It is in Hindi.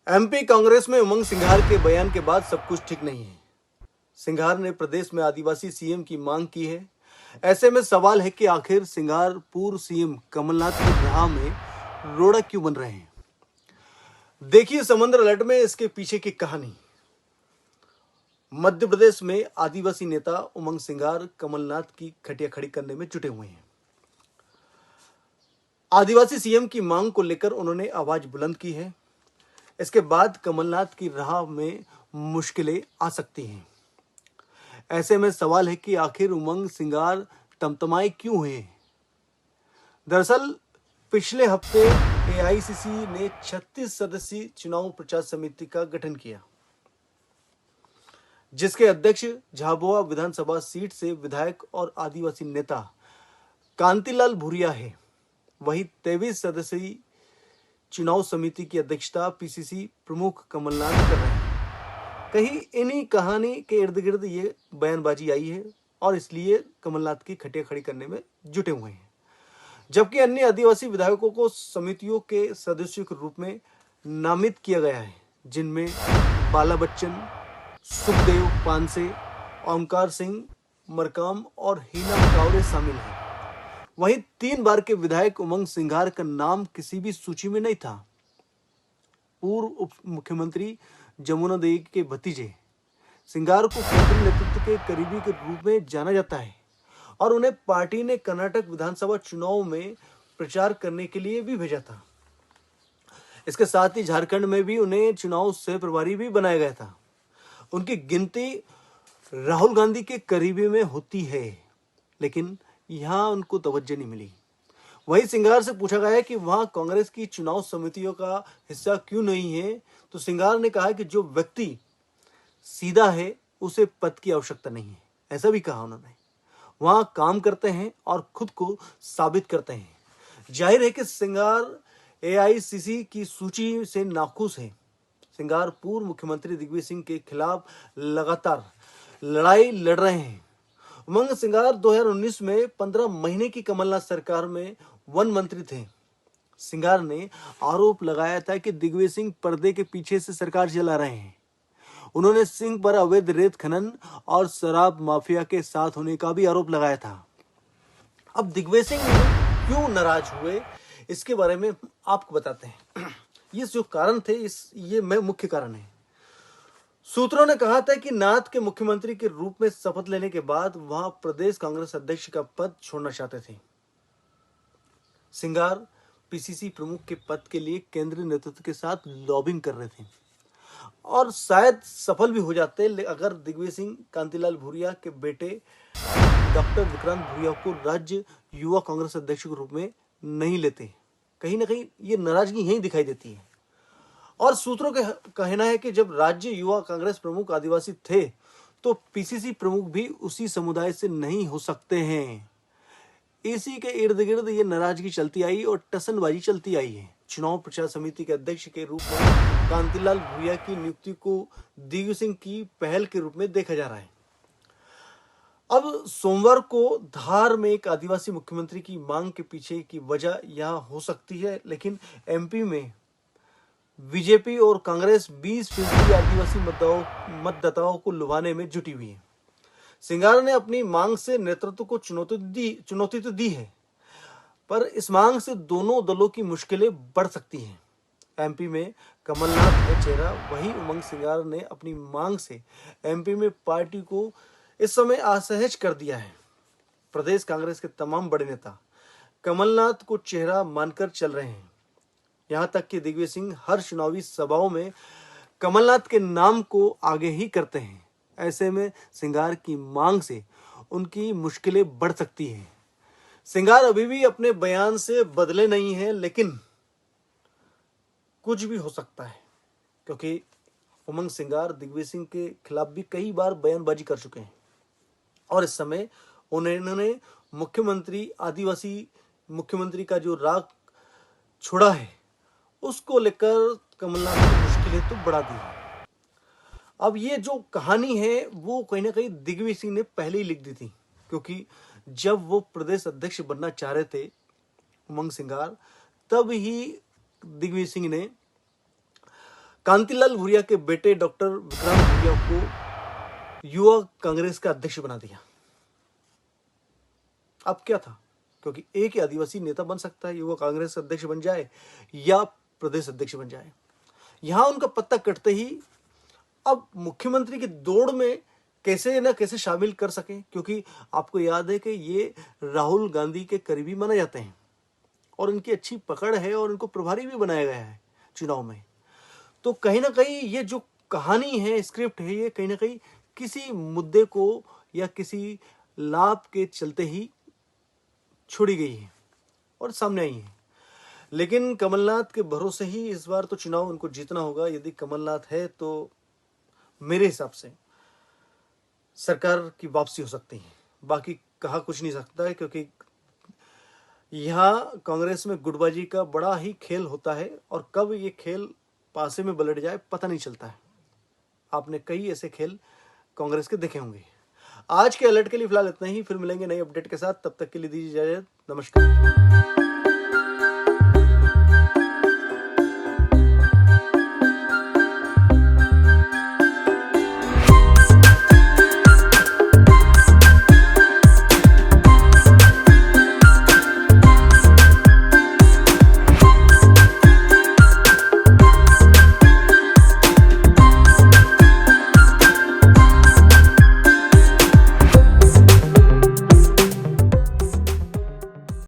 एमपी कांग्रेस में उमंग सिंघार के बयान के बाद सब कुछ ठीक नहीं है। सिंघार ने प्रदेश में आदिवासी सीएम की मांग की है। ऐसे में सवाल है कि आखिर सिंघार पूर्व सीएम कमलनाथ की राह में रोड़ा क्यों बन रहे हैं। देखिए समंदर अलर्ट में इसके पीछे की कहानी। मध्य प्रदेश में आदिवासी नेता उमंग सिंघार कमलनाथ की खटिया खड़ी करने में जुटे हुए हैं। आदिवासी सीएम की मांग को लेकर उन्होंने आवाज बुलंद की है। इसके बाद कमलनाथ की राह में मुश्किलें आ सकती हैं। ऐसे में सवाल है कि आखिर उमंग सिंघार तमतमाए क्यों हैं। दरअसल पिछले हफ्ते एआईसीसी ने 36 सदस्यीय चुनाव प्रचार समिति का गठन किया, जिसके अध्यक्ष झाबुआ विधानसभा सीट से विधायक और आदिवासी नेता कांतिलाल भूरिया है। वहीं 23 सदस्यीय चुनाव समिति की अध्यक्षता पीसीसी प्रमुख कमलनाथ कर रहे हैं। कहीं इन्हीं कहानी के इर्द गिर्द ये बयानबाजी आई है और इसलिए कमलनाथ की खटिया खड़ी करने में जुटे हुए हैं, जबकि अन्य आदिवासी विधायकों को समितियों के सदस्यों के रूप में नामित किया गया है, जिनमें बाला बच्चन, सुखदेव पानसे, ओमकार सिंह मरकाम और हीना कावरे शामिल हैं। वहीं 3 बार के विधायक उमंग सिंघार का नाम किसी भी सूची में नहीं था। पूर्व उप मुख्यमंत्री जमुना देवी के भतीजे सिंघार को केंद्रीय नेतृत्व के करीबी के रूप में जाना जाता है और उन्हें पार्टी ने कर्नाटक विधानसभा चुनाव में प्रचार करने के लिए भी भेजा था। इसके साथ ही झारखंड में भी उन्हें चुनाव सह प्रभारी भी बनाया गया था। उनकी गिनती राहुल गांधी के करीबी में होती है, लेकिन यहां उनको तवज्जो नहीं मिली। वहीं सिंघार से पूछा गया है कि वहां कांग्रेस की चुनाव समितियों का हिस्सा क्यों नहीं है, तो सिंघार ने कहा कि जो व्यक्ति सीधा है उसे पद की आवश्यकता नहीं है। ऐसा भी कहा उन्होंने। वहां काम करते हैं और खुद को साबित करते हैं। जाहिर है कि सिंघार एआईसीसी की सूची से नाखुश है। सिंघार पूर्व मुख्यमंत्री दिग्विजय सिंह के खिलाफ लगातार लड़ाई लड़ रहे हैं। उमंग सिंघार 2019 में 15 महीने की कमलनाथ सरकार में वन मंत्री थे। सिंघार ने आरोप लगाया था कि दिग्विजय सिंह पर्दे के पीछे से सरकार चला रहे हैं। उन्होंने सिंह पर अवैध रेत खनन और शराब माफिया के साथ होने का भी आरोप लगाया था। अब दिग्विजय सिंह क्यों नाराज हुए, इसके बारे में आपको बताते हैं। ये जो कारण थे ये मुख्य कारण है। सूत्रों ने कहा था कि नाथ के मुख्यमंत्री के रूप में शपथ लेने के बाद वह प्रदेश कांग्रेस अध्यक्ष का पद छोड़ना चाहते थे। सिंघार पीसीसी प्रमुख के पद के लिए केंद्रीय नेतृत्व के साथ लॉबिंग कर रहे थे और शायद सफल भी हो जाते अगर दिग्विजय सिंह कांतिलाल भूरिया के बेटे डॉक्टर विक्रांत भूरिया को राज्य युवा कांग्रेस अध्यक्ष के रूप में नहीं लेते। कहीं ना कहीं ये नाराजगी यहीं दिखाई देती है। और सूत्रों का कहना है कि जब राज्य युवा कांग्रेस प्रमुख आदिवासी थे तो पीसीसी प्रमुख भी उसी समुदाय से नहीं हो सकते हैं। इसी के इर्द गिर्द ये नाराजगी चलती आई और टसनबाजी चलती आई है। चुनाव प्रचार समिति के अध्यक्ष के रूप में कांतिलाल भूरिया की नियुक्ति को दिग्विजय सिंह की पहल के रूप में देखा जा रहा है। अब सोमवार को धार में एक आदिवासी मुख्यमंत्री की मांग के पीछे की वजह यह हो सकती है, लेकिन एमपी में बीजेपी और कांग्रेस 20% आदिवासी मतदाताओं को लुभाने में जुटी हुई है। सिंघार ने अपनी मांग से नेतृत्व को चुनौती तो दी है, पर इस मांग से दोनों दलों की मुश्किलें बढ़ सकती हैं। एमपी में कमलनाथ है चेहरा, वहीं उमंग सिंघार ने अपनी मांग से एमपी में पार्टी को इस समय असहज कर दिया है। प्रदेश कांग्रेस के तमाम बड़े नेता कमलनाथ को चेहरा मानकर चल रहे हैं। यहां तक कि दिग्विजय सिंह हर चुनावी सभाओं में कमलनाथ के नाम को आगे ही करते हैं। ऐसे में सिंघार की मांग से उनकी मुश्किलें बढ़ सकती हैं। सिंघार अभी भी अपने बयान से बदले नहीं हैं, लेकिन कुछ भी हो सकता है, क्योंकि उमंग सिंघार दिग्विजय सिंह के खिलाफ भी कई बार बयानबाजी कर चुके हैं और इस समय उन्होंने आदिवासी मुख्यमंत्री का जो राग छोड़ा है उसको लेकर कमलनाथ की मुश्किलें तो बढ़ा दी है। अब ये जो कहानी है वो कहीं ना कहीं दिग्विजय सिंह ने पहले ही लिख दी थी, क्योंकि जब वो प्रदेश अध्यक्ष बनना चाह रहे थे उमंग सिंघार, तब ही दिग्विजय सिंह ने कांतिलाल भूरिया के बेटे डॉक्टर विक्रांत भूरिया को युवा कांग्रेस का अध्यक्ष बना दिया। अब क्या था, क्योंकि एक ही आदिवासी नेता बन सकता है, युवा कांग्रेस अध्यक्ष बन जाए या प्रदेश अध्यक्ष बन जाए। यहां उनका पत्ता कटते ही अब मुख्यमंत्री की दौड़ में कैसे न कैसे शामिल कर सकें, क्योंकि आपको याद है कि ये राहुल गांधी के करीबी माने जाते हैं और इनकी अच्छी पकड़ है और इनको प्रभारी भी बनाया गया है चुनाव में। तो कहीं ना कहीं ये जो कहानी है, स्क्रिप्ट है, ये कहीं ना कहीं किसी मुद्दे को या किसी लाभ के चलते ही छोड़ी गई है और सामने आई है। लेकिन कमलनाथ के भरोसे ही इस बार तो चुनाव उनको जीतना होगा। यदि कमलनाथ है तो मेरे हिसाब से सरकार की वापसी हो सकती है। बाकी कहा कुछ नहीं सकता है, क्योंकि यहाँ कांग्रेस में गुटबाजी का बड़ा ही खेल होता है और कब ये खेल पासे में पलट जाए पता नहीं चलता है। आपने कई ऐसे खेल कांग्रेस के देखे होंगे। आज के अलर्ट के लिए फिलहाल इतना ही, फिर मिलेंगे नई अपडेट के साथ। तब तक के लिए दीजिए इजाजत। नमस्कार।